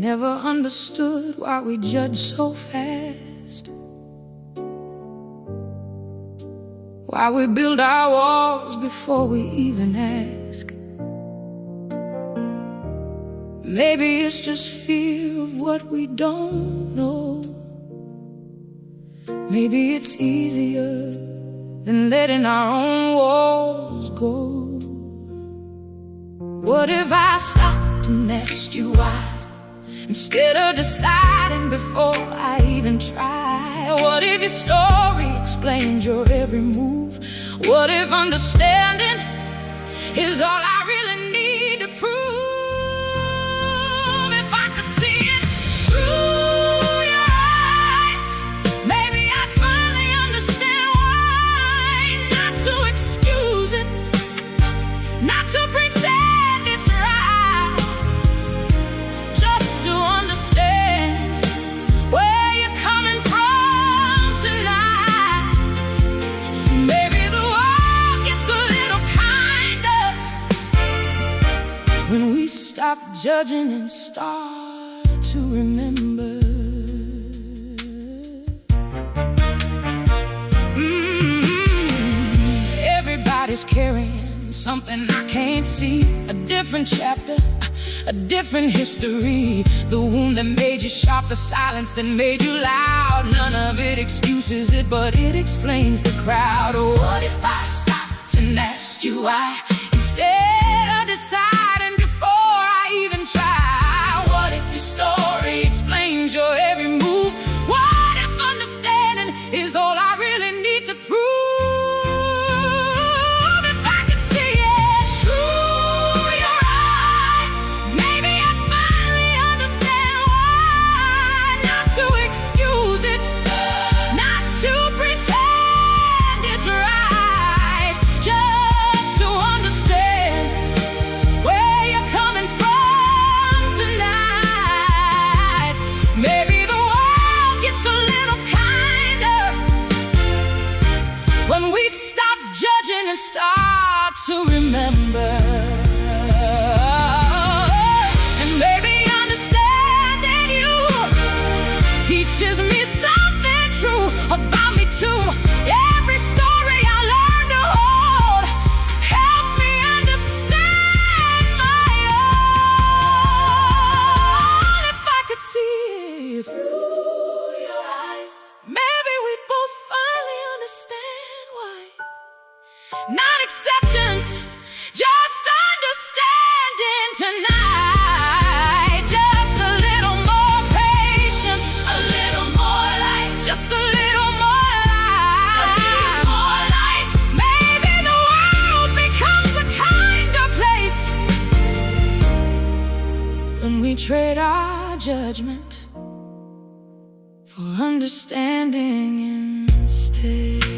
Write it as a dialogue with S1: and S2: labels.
S1: never understood why we judge so fast, why we build our walls before we even ask. Maybe it's just fear of what we don't know. Maybe it's easier than letting our own walls go. What if I stopped and asked you why, instead of deciding before I even try? What if your story explains your every move? What if understanding is all I really need to prove? If I could see it through your eyes, maybe I'd finally understand why. Not to excuse it, not to pretend it's right, just to understand where you're coming from tonight. Maybe the world gets a little kinder when we stop judging and start to remember. Everybody's carrying something I can't see, a different chapter, a different history. The wound that made you sharp, the silence that made you loud. None of it excuses it, but it explains the crowd. Oh, what if I stopped and asked you why, instead of deciding before I even try? What if your story explains your every move? What if understanding is all I really need to prove? If I could see it through your eyes, maybe I'd finally understand why. Not to excuse it, not to pretend it's right, just to understand where you're coming from tonight. Maybe the world gets a little kinder when we stop judging and start to remember. And maybe understanding you teaches me something true about me too. Every story I learn to hold helps me understand my own. If I could see it through your eyes, maybe we'd both finally understand why. Not acceptance, just understanding tonight. Just a little more patience, a little more light, just a little more light, a little more light. Maybe the world becomes a kinder place when we trade our judgment for understanding instead.